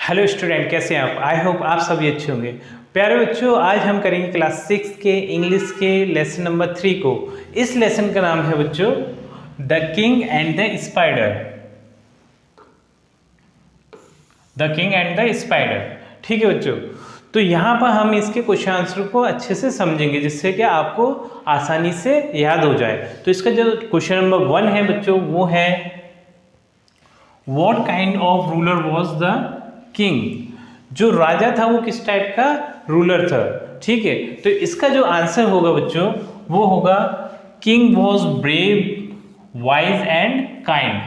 Hello student, कैसे हैं आप? आई होप आप सभी अच्छे होंगे। प्यारे बच्चों, आज हम करेंगे क्लास 6 के इंग्लिश के लेसन नंबर 3 को। इस लेसन का नाम है बच्चों the king and the spider. The king and the spider, ठीक है बच्चों। तो यहाँ पर हम इसके क्वेश्चन आंसर को अच्छे से समझेंगे, जिससे कि आपको आसानी से याद हो जाए। तो इसका जो क्वेश्चन नंबर 1 है बच्चों, वो है what kind of ruler was the king. जो राजा था वो किस टाइप का रूलर था, ठीक है। तो इसका जो आंसर होगा बच्चों, वो होगा king was brave wise and kind.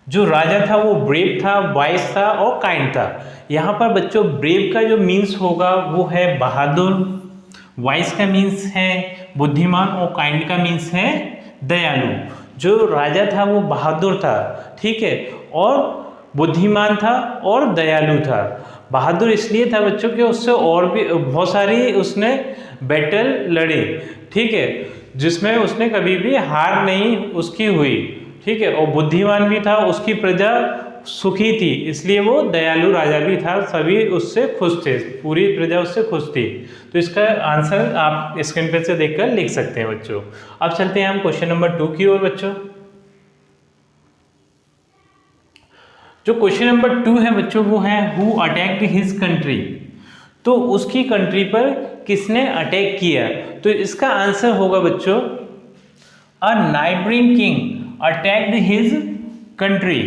जो राजा था वो ब्रेव था, वाइज था और काइंड था। यहाँ पर बच्चों ब्रेव का जो मीन्स होगा वो है बहादुर, वाइज का मीन्स है बुद्धिमान और काइंड का मीन्स है दयालु। जो राजा था वो बहादुर था, ठीक है, और बुद्धिमान था और दयालु था। बहादुर इसलिए था बच्चों कि उससे और भी बहुत सारी उसने बैटल लड़ी, ठीक है, जिसमें उसने कभी भी हार नहीं उसकी हुई, ठीक है। और बुद्धिमान भी था, उसकी प्रजा सुखी थी, इसलिए वो दयालु राजा भी था, सभी उससे खुश थे, पूरी प्रजा उससे खुश थी। तो इसका आंसर आप स्क्रीन पर से देखकर लिख सकते हैं बच्चों। अब चलते हैं हम क्वेश्चन नंबर 2 की ओर बच्चों। जो क्वेश्चन नंबर 2 है बच्चों, वो है हु अटैक्ड हिज कंट्री। तो उसकी कंट्री पर किसने अटैक किया। तो इसका आंसर होगा बच्चों a neighbouring king attacked his country.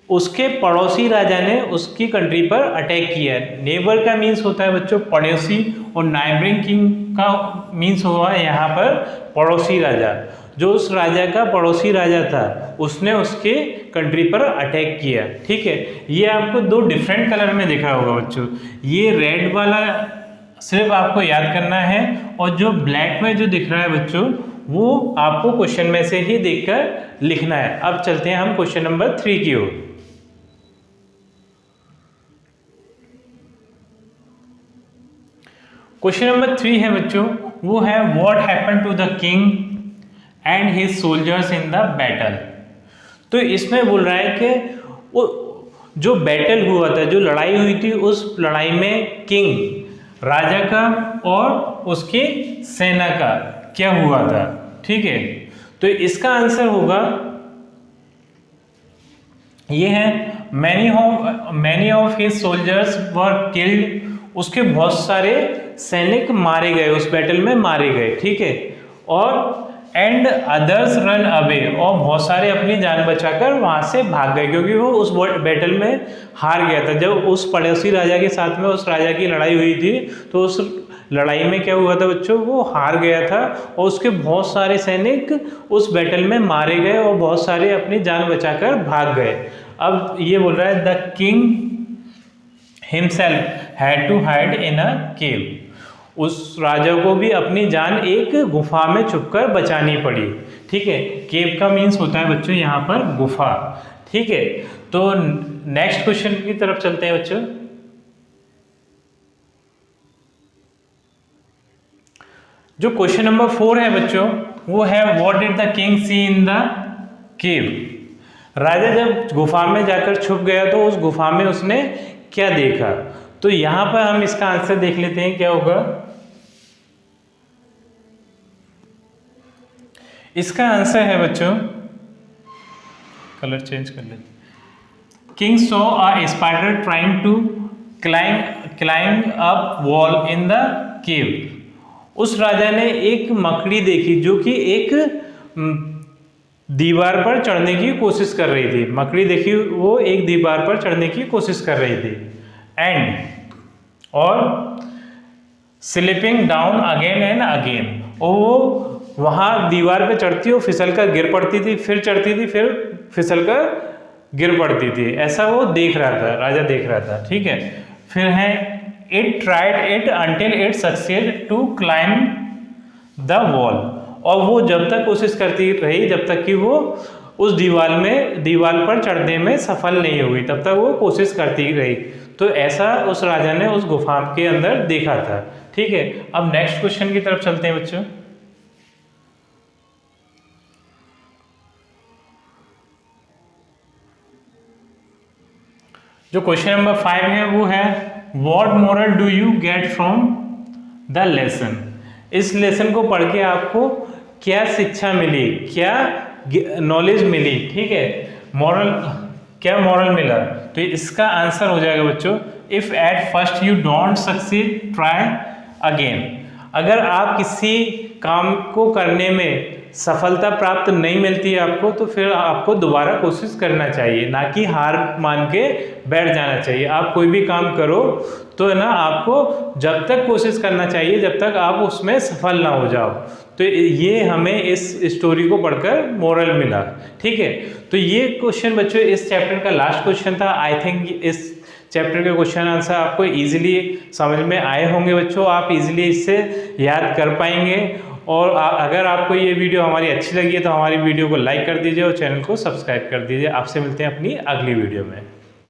उसके पड़ोसी राजा ने उसकी कंट्री पर अटैक किया। नेबर का मीन्स होता है बच्चों पड़ोसी, और नाइबरिंग किंग का मीन्स हुआ यहाँ पर पड़ोसी राजा। जो उस राजा का पड़ोसी राजा था उसने उसके कंट्री पर अटैक किया, ठीक है। ये आपको दो डिफरेंट कलर में दिखा होगा बच्चों। ये रेड वाला सिर्फ आपको याद करना है, और जो ब्लैक में जो दिख रहा है बच्चों, वो आपको क्वेश्चन में से ही देखकर लिखना है। अब चलते हैं हम क्वेश्चन नंबर 3 की ओर। क्वेश्चन नंबर 3 है बच्चों, वो है what happened to the king and his soldiers in the battle. तो इसमें बोल रहा है कि वो जो बैटल हुआ था, जो लड़ाई हुई थी, उस लड़ाई में किंग राजा का और उसकी सेना का क्या हुआ था, ठीक है। तो इसका आंसर होगा ये है many of his soldiers were killed. उसके बहुत सारे सैनिक मारे गए, उस बैटल में मारे गए, ठीक है। और एंड अदर्स रन अवे, और बहुत सारे अपनी जान बचाकर वहां से भाग गए, क्योंकि वो उस बैटल में हार गया था। जब उस पड़ोसी राजा के साथ में उस राजा की लड़ाई हुई थी, तो उस लड़ाई में क्या हुआ था बच्चों, वो हार गया था, और उसके बहुत सारे सैनिक उस बैटल में मारे गए और बहुत सारे अपनी जान बचाकर भाग गए। अब ये बोल रहा है the king himself had to hide in a cave. उस राजा को भी अपनी जान एक गुफा में छुपकर बचानी पड़ी, ठीक है। केव का मीन्स होता है बच्चों यहाँ पर गुफा, ठीक है। तो नेक्स्ट क्वेश्चन की तरफ चलते हैं बच्चों। जो क्वेश्चन नंबर 4 है बच्चों, वो है what did the king see in the cave. राजा जब गुफा में जाकर छुप गया तो उस गुफा में उसने क्या देखा। तो यहां पर हम इसका आंसर देख लेते हैं क्या होगा। इसका आंसर है बच्चों, कलर चेंज कर लेते। King saw a spider trying to climb up wall in the cave. उस राजा ने एक मकड़ी देखी जो कि एक दीवार पर चढ़ने की कोशिश कर रही थी। मकड़ी देखी, वो एक दीवार पर चढ़ने की कोशिश कर रही थी। एंड और slipping down again and again, और वो वहाँ दीवार पे चढ़ती और फिसल कर गिर पड़ती थी, फिर चढ़ती थी, फिर फिसल कर गिर पड़ती थी। ऐसा वो देख रहा था, राजा देख रहा था, ठीक है। फिर है it tried it until it succeeded to climb the wall. और वो जब तक कोशिश करती रही जब तक कि वो उस दीवार पर चढ़ने में सफल नहीं हुई, तब तक वो कोशिश करती रही। तो ऐसा उस राजा ने उस गुफा के अंदर देखा था, ठीक है। अब नेक्स्ट क्वेश्चन की तरफ चलते हैं बच्चों। जो क्वेश्चन नंबर 5 है वो है what moral do you get from the lesson. इस लेसन को पढ़ के आपको क्या शिक्षा मिली, क्या नॉलेज मिली, ठीक है, मॉरल, क्या मॉरल मिला। तो इसका आंसर हो जाएगा बच्चों, if at first you don't succeed try again. अगर आप किसी काम को करने में सफलता प्राप्त नहीं मिलती है आपको, तो फिर आपको दोबारा कोशिश करना चाहिए, ना कि हार मान के बैठ जाना चाहिए। आप कोई भी काम करो तो है ना, आपको जब तक कोशिश करना चाहिए जब तक आप उसमें सफल ना हो जाओ। तो ये हमें इस स्टोरी को पढ़कर मोरल मिला, ठीक है। तो ये क्वेश्चन बच्चों इस चैप्टर का लास्ट क्वेश्चन था। आई थिंक इस चैप्टर के क्वेश्चन आंसर आपको इजीली समझ में आए होंगे बच्चों, आप इजीली इससे याद कर पाएंगे। और अगर आपको ये वीडियो हमारी अच्छी लगी है तो हमारी वीडियो को लाइक कर दीजिए और चैनल को सब्सक्राइब कर दीजिए। आपसे मिलते हैं अपनी अगली वीडियो में।